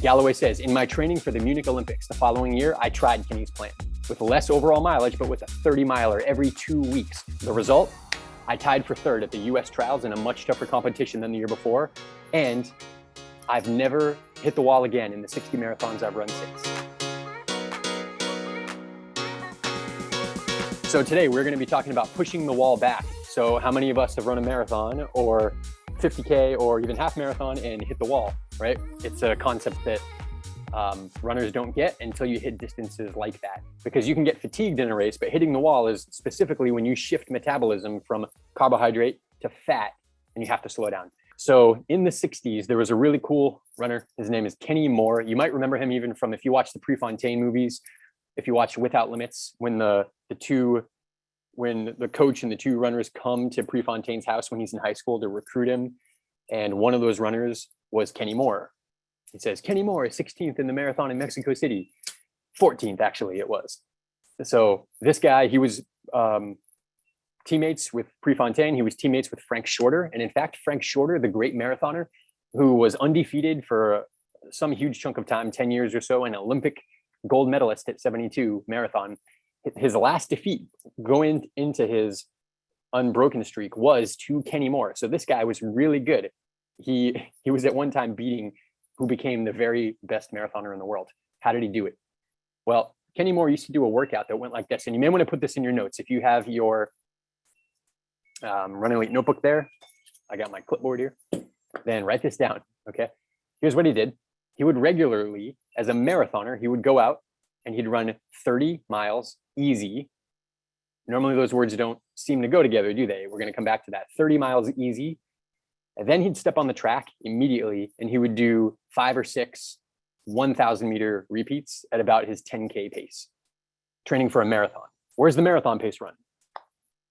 Galloway says, in my training for the Munich Olympics the following year, I tried Kenny's plan with less overall mileage, but with a 30 miler every 2 weeks. The result, I tied for third at the US trials in a much tougher competition than the year before. And I've never hit the wall again in the 60 marathons I've run since. So today we're going to be talking about pushing the wall back. So how many of us have run a marathon or 50K or even half marathon and hit the wall, right? It's a concept that runners don't get until you hit distances like that, because you can get fatigued in a race, but hitting the wall is specifically when you shift metabolism from carbohydrate to fat and you have to slow down. So in the 60s, there was a really cool runner. His name is Kenny Moore. You might remember him even from, if you watch the Prefontaine movies, if you watch Without Limits, when the coach and the two runners come to Prefontaine's house when he's in high school to recruit him. And one of those runners was Kenny Moore. He says, Kenny Moore is 16th in the marathon in Mexico City. 14th, actually, it was. So this guy, he was teammates with Prefontaine. He was teammates with Frank Shorter. And in fact, Frank Shorter, the great marathoner, who was undefeated for some huge chunk of time, 10 years or so, an Olympic gold medalist at 72 marathon, his last defeat going into his unbroken streak was to Kenny Moore. So this guy was really good. He was at one time beating who became the very best marathoner in the world. How did he do it? Well, Kenny Moore used to do a workout that went like this. And you may want to put this in your notes. If you have your Run Elite notebook there, I got my clipboard here, then write this down, okay? Here's what he did. He would regularly, as a marathoner, he would go out and he'd run 30 miles easy. Normally those words don't seem to go together, do they? We're going to come back to that. 30 miles easy. And then he'd step on the track immediately and he would do 5 or 6 1,000 meter repeats at about his 10K pace, training for a marathon. Where's the marathon pace run?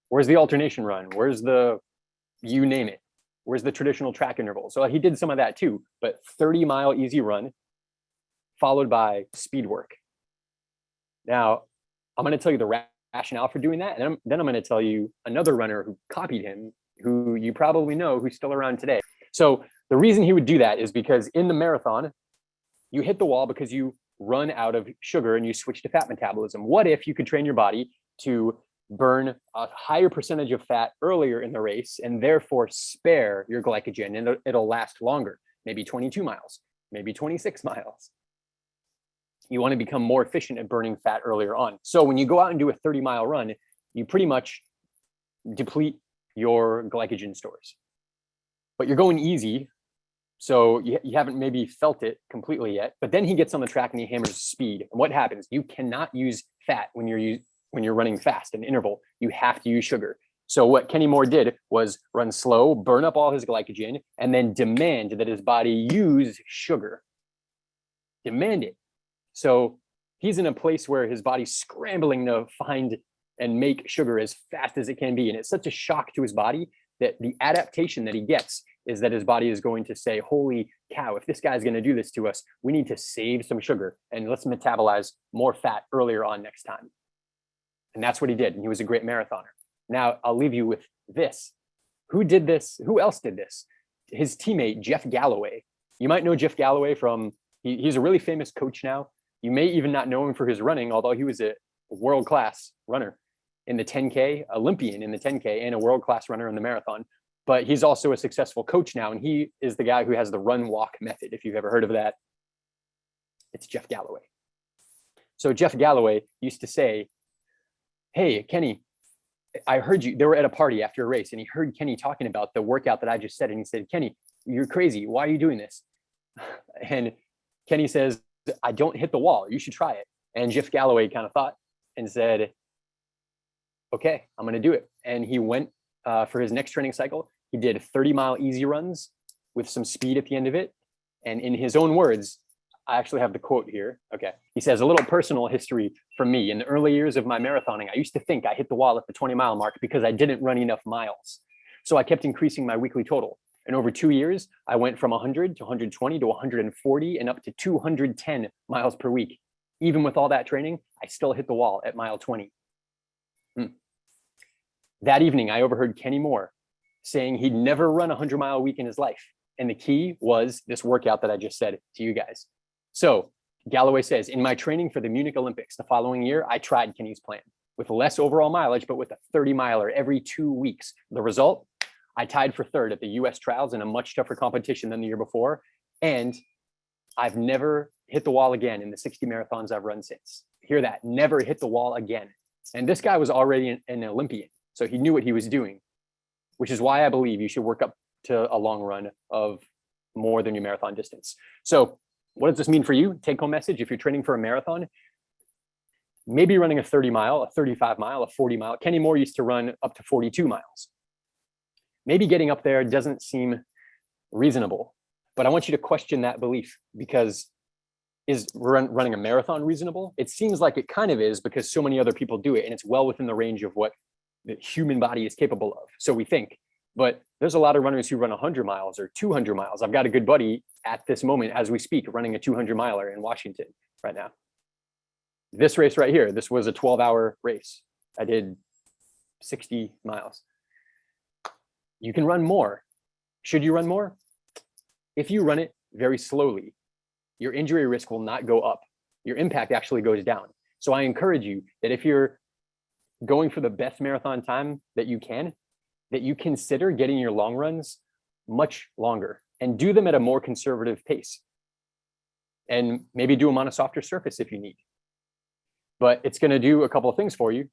Where's the alternation run? Where's the, you name it? Where's the traditional track interval? So he did some of that too, but 30-mile easy run followed by speed work. Now, I'm going to tell you the rationale for doing that. And then I'm going to tell you another runner who copied him, who you probably know, who's still around today. So the reason he would do that is because in the marathon, you hit the wall because you run out of sugar and you switch to fat metabolism. What if you could train your body to burn a higher percentage of fat earlier in the race and therefore spare your glycogen, and it'll last longer, maybe 22 miles, maybe 26 miles. You want to become more efficient at burning fat earlier on. So when you go out and do a 30-mile run, you pretty much deplete your glycogen stores, but you're going easy. So you haven't maybe felt it completely yet, but then he gets on the track and he hammers speed. And what happens? You cannot use fat when you're running fast, an interval. You have to use sugar. So what Kenny Moore did was run slow, burn up all his glycogen, and then demand that his body use sugar. Demand it. So he's in a place where his body's scrambling to find and make sugar as fast as it can be. And it's such a shock to his body that the adaptation that he gets is that his body is going to say, holy cow, if this guy's going to do this to us, we need to save some sugar and let's metabolize more fat earlier on next time. And that's what he did. And he was a great marathoner. Now I'll leave you with this. Who did this? Who else did this? His teammate, Jeff Galloway. You might know Jeff Galloway from, he's a really famous coach now. You may even not know him for his running, although he was a world-class runner in the 10K, Olympian in the 10K, and a world-class runner in the marathon. But he's also a successful coach now, and he is the guy who has the run-walk method. If you've ever heard of that, it's Jeff Galloway. So Jeff Galloway used to say, hey, Kenny, I heard you, they were at a party after a race, and he heard Kenny talking about the workout that I just said, and he said, Kenny, you're crazy. Why are you doing this? And Kenny says, I don't hit the wall. You should try it. And Jeff Galloway kind of thought and said, okay, I'm going to do it. And he went for his next training cycle. He did 30-mile easy runs with some speed at the end of it. And in his own words, I actually have the quote here. Okay. He says, a little personal history from me. In the early years of my marathoning, I used to think I hit the wall at the 20-mile mark because I didn't run enough miles. So I kept increasing my weekly total. And over 2 years, I went from 100 to 120 to 140 and up to 210 miles per week. Even with all that training, I still hit the wall at mile 20. That evening, I overheard Kenny Moore saying he'd never run a 100-mile week in his life. And the key was this workout that I just said to you guys. So Galloway says, in my training for the Munich Olympics the following year, I tried Kenny's plan with less overall mileage, but with a 30 miler every 2 weeks. The result, I tied for third at the US trials in a much tougher competition than the year before. And I've never hit the wall again in the 60 marathons I've run since. Hear that, never hit the wall again. And this guy was already an Olympian, so he knew what he was doing, which is why I believe you should work up to a long run of more than your marathon distance. So what does this mean for you? Take home message, if you're training for a marathon, maybe running a 30 mile, a 35 mile, a 40 mile. Kenny Moore used to run up to 42 miles. Maybe getting up there doesn't seem reasonable, but I want you to question that belief, because is running a marathon reasonable? It seems like it kind of is, because so many other people do it and it's well within the range of what the human body is capable of. So we think, but there's a lot of runners who run 100 miles or 200 miles. I've got a good buddy at this moment, as we speak, running a 200 miler in Washington right now. This race right here, this was a 12-hour race. I did 60 miles. You can run more. Should you run more? If you run it very slowly, your injury risk will not go up. Your impact actually goes down. So I encourage you that if you're going for the best marathon time that you can, that you consider getting your long runs much longer and do them at a more conservative pace. And maybe do them on a softer surface if you need. But it's going to do a couple of things for you,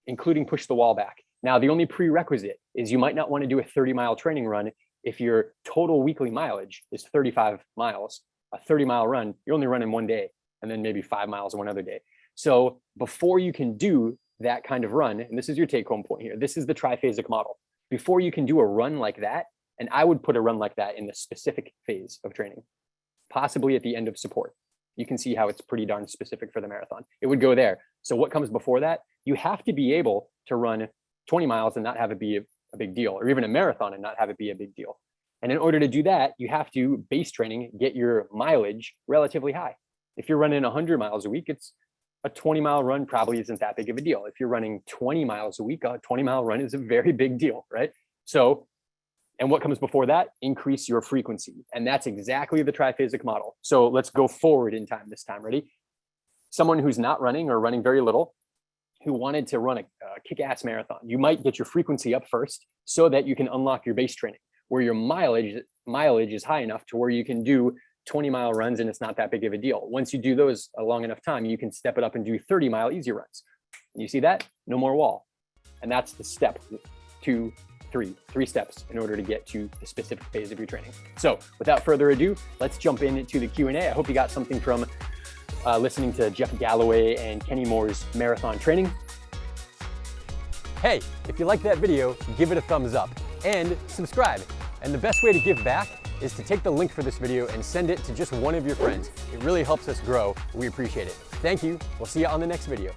including push the wall back. Now, the only prerequisite is you might not want to do a 30-mile training run if your total weekly mileage is 35 miles. A 30-mile run, you're only running one day, and then maybe 5 miles one other day. So before you can do that kind of run, and this is your take-home point here, this is the triphasic model. Before you can do a run like that, and I would put a run like that in the specific phase of training, possibly at the end of support. You can see how it's pretty darn specific for the marathon. It would go there. So what comes before that? You have to be able to run 20 miles and not have it be a big deal, or even a marathon and not have it be a big deal. And in order to do that, you have to, base training, get your mileage relatively high. If you're running 100 miles a week, it's a 20-mile run probably isn't that big of a deal. If you're running 20 miles a week, a 20-mile run is a very big deal, right? So, and what comes before that? Increase your frequency. And that's exactly the triphasic model. So let's go forward in time this time. Ready? Someone who's not running or running very little, who wanted to run a kick-ass marathon, you might get your frequency up first so that you can unlock your base training, where your mileage is high enough to where you can do 20-mile runs and it's not that big of a deal. Once you do those a long enough time, you can step it up and do 30-mile easy runs. You see that? No more wall. And that's the step 2, 3 steps in order to get to the specific phase of your training. So without further ado, let's jump into the Q&A. I hope you got something from listening to Jeff Galloway and Kenny Moore's marathon training. Hey, if you like that video, give it a thumbs up and subscribe. And the best way to give back is to take the link for this video and send it to just one of your friends. It really helps us grow. We appreciate it. Thank you. We'll see you on the next video.